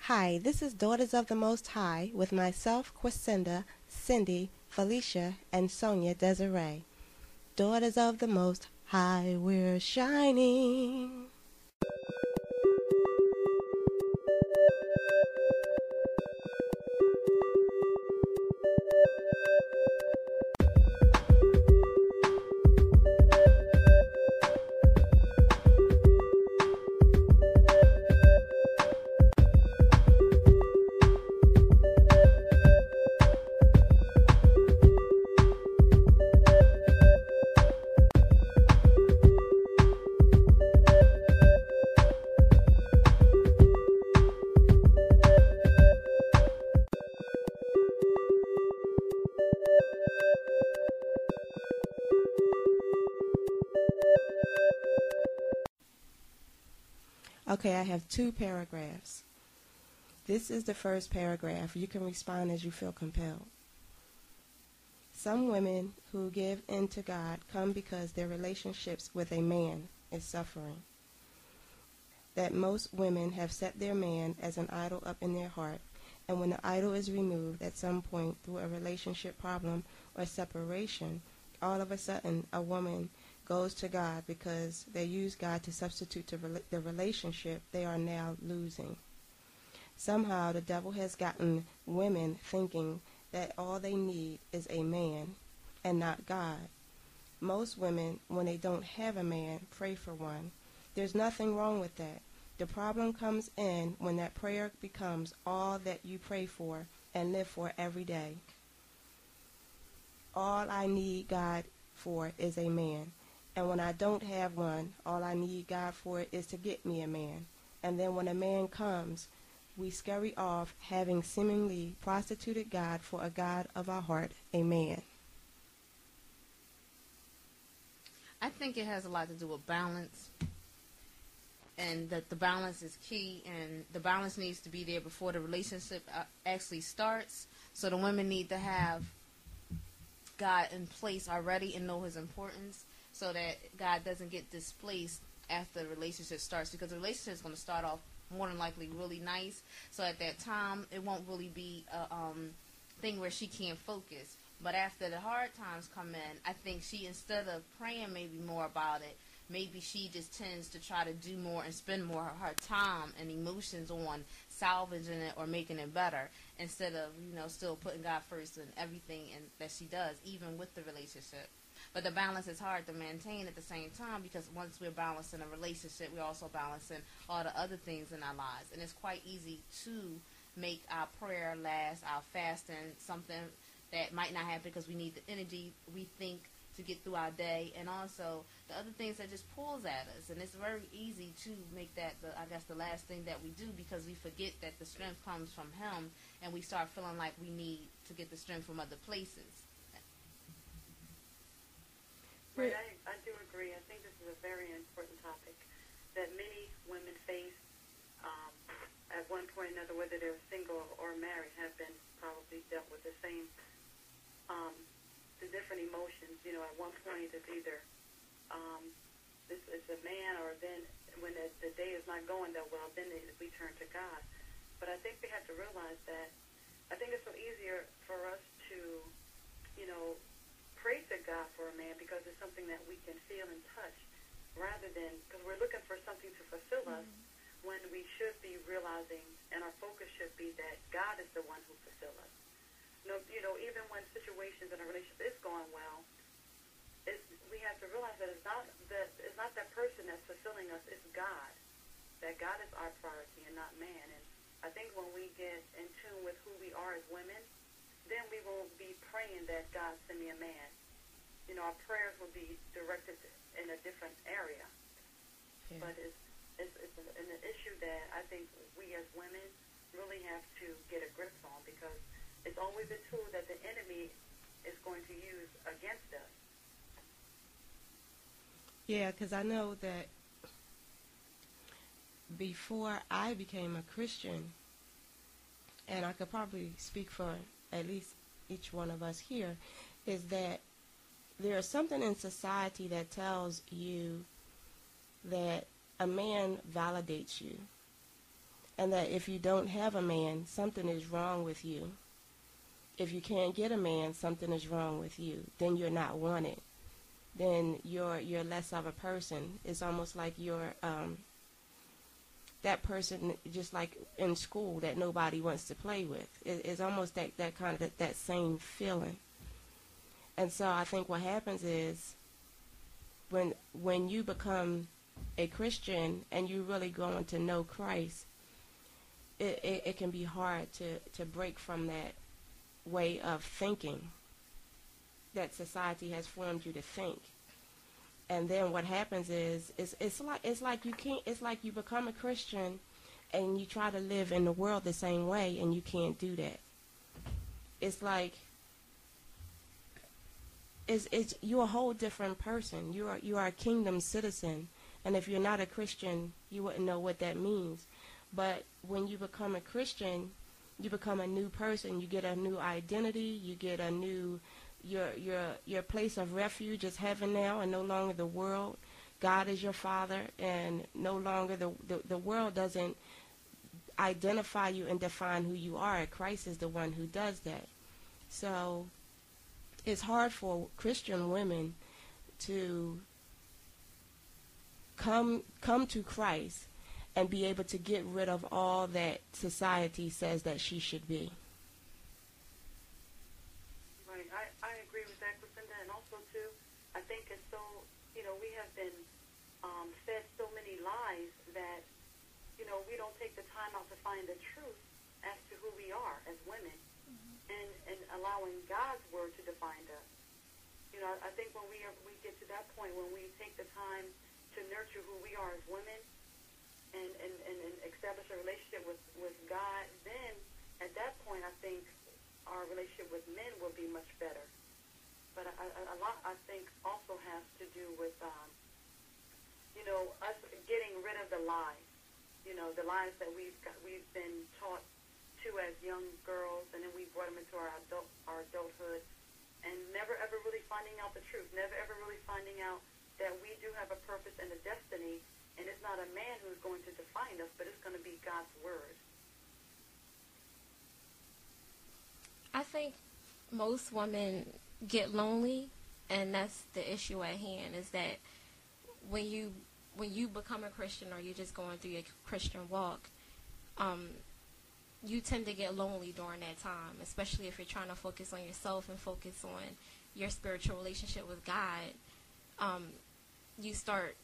Hi, this is Daughters of the Most High with myself, Quacinda, Cindy, Felicia, and Sonia Desiree. Daughters of the Most High, we're shining. Okay, I have two paragraphs. This is the first paragraph. You can respond as you feel compelled. Some women who give in to God come because their relationships with a man is suffering. That most women have set their man as an idol up in their heart, and when the idol is removed at some point through a relationship problem or separation, all of a sudden a woman goes to God because they use God to substitute the relationship they are now losing. Somehow the devil has gotten women thinking that all they need is a man and not God. Most women, when they don't have a man, pray for one. There's nothing wrong with that. The problem comes in when that prayer becomes all that you pray for and live for every day. All I need God for is a man. And when I don't have one, all I need God for is to get me a man. And then when a man comes, we scurry off having seemingly prostituted God for a God of our heart, a man. I think it has a lot to do with balance, and that the balance is key, and the balance needs to be there before the relationship actually starts. So the women need to have God in place already and know his importance, so that God doesn't get displaced after the relationship starts, because the relationship is going to start off more than likely really nice. So at that time, it won't really be a thing where she can't focus. But after the hard times come in, I think she, instead of praying maybe more about it, maybe she just tends to try to do more and spend more of her time and emotions on salvaging it or making it better, instead of, still putting God first in everything that she does, even with the relationship. But the balance is hard to maintain at the same time, because once we're balancing a relationship, we're also balancing all the other things in our lives. And it's quite easy to make our prayer last, our fasting, something that might not happen because we need the energy, we think, to get through our day, and also the other things that just pulls at us. And it's very easy to make that, the last thing that we do, because we forget that the strength comes from him, and we start feeling like we need to get the strength from other places. Right, I do agree. I think this is a very important topic that many women face at one point or another, whether they're single or married, have been probably dealt with the same, the different emotions. At one point it's either this is a man, or then when the day is not going that well, then we turn to God. But I think we have to realize that I think it's so easier for us to, pray to God for a man, because it's something that we can feel and touch, rather than, because we're looking for something to fulfill us, when we should be realizing, and our focus should be that God is the one who fulfills us. Even when situations in a relationship is going well, we have to realize that it's not that person that's fulfilling us, it's God. That God is our priority and not man. And I think when we get in tune with who we are as women, then we won't be praying that God send me a man. Our prayers will be directed in a different area. Yeah. But it's an issue that I think we as women really have to get a grip on, because it's always a tool that the enemy is going to use against us. Yeah, because I know that before I became a Christian, and I could probably speak for at least each one of us here, is that there's something in society that tells you that a man validates you. and that if you don't have a man, something is wrong with you. If you can't get a man, something is wrong with you. Then you're not wanted. Then you're less of a person. It's almost like you're that person, just like in school, that nobody wants to play with. It's almost that kind of that same feeling. And so I think what happens is when you become a Christian and you really going to know Christ, it can be hard to break from that way of thinking that society has formed you to think. And then what happens is it's like you become a Christian and you try to live in the world the same way, and you can't do that. It's like it's you're a whole different person. You are a kingdom citizen, and if you're not a Christian, you wouldn't know what that means. But when you become a Christian, you become a new person. You get a new identity. You get a new your place of refuge is heaven now, and no longer the world. God is your Father, and no longer the world doesn't identify you and define who you are. Christ is the one who does that. So it's hard for Christian women to come to Christ and be able to get rid of all that society says that she should be. Right. I agree with that, Lucinda. And also, too, I think it's so, we have been fed so many lies that, we don't take the time out to find the truth as to who we are as women, and allowing God's word to define us. I think when we get to that point, when we take the time to nurture who we are as women and establish a relationship with God, then at that point I think our relationship with men will be much better. But a lot, I think, also has to do with, us getting rid of the lies. The lies that we've been taught to as young girls, and then we brought them into our adulthood, and never ever really finding out the truth, never ever really finding out that we do have a purpose and a destiny, and it's not a man who's going to define us, but it's going to be God's word. I think most women get lonely, and that's the issue at hand, is that when you become a Christian, or you're just going through your Christian walk, you tend to get lonely during that time, especially if you're trying to focus on yourself and focus on your spiritual relationship with God. You start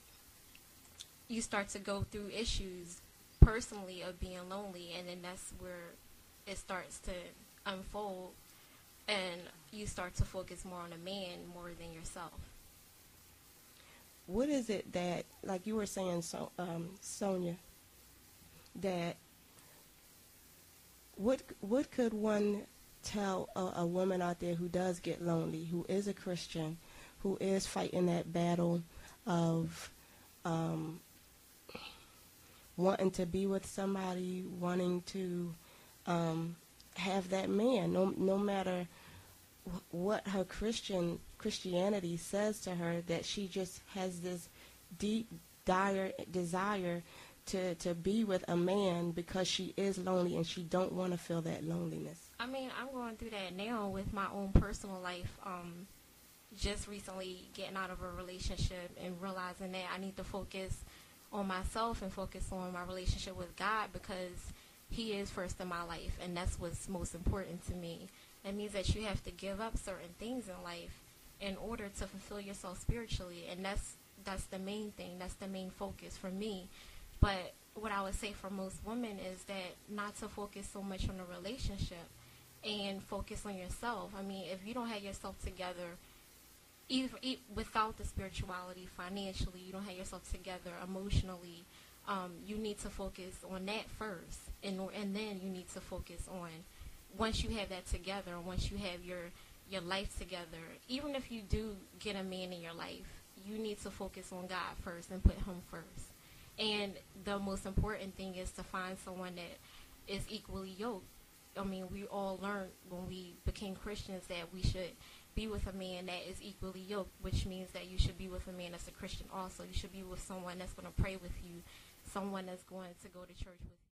to go through issues personally of being lonely, and then that's where it starts to unfold, and you start to focus more on a man more than yourself. What is it that, like you were saying, Sonia, that what could one tell a woman out there who does get lonely, who is a Christian, who is fighting that battle of wanting to be with somebody, wanting to have that man, no matter what her Christianity says to her, that she just has this deep, dire desire to be with a man because she is lonely and she don't want to feel that loneliness. I mean, I'm going through that now with my own personal life. Just recently getting out of a relationship and realizing that I need to focus on myself and focus on my relationship with God, because He is first in my life, and that's what's most important to me. That means that you have to give up certain things in life in order to fulfill yourself spiritually, and that's the main thing. That's the main focus for me. But what I would say for most women is that not to focus so much on a relationship and focus on yourself. I mean, if you don't have yourself together, even without the spirituality, financially, you don't have yourself together emotionally, you need to focus on that first, and then you need to focus on, once you have that together, once you have your life together, even if you do get a man in your life, you need to focus on God first and put Him first. And the most important thing is to find someone that is equally yoked. I mean, we all learned when we became Christians that we should be with a man that is equally yoked, which means that you should be with a man that's a Christian also. You should be with someone that's going to pray with you, someone that's going to go to church with you.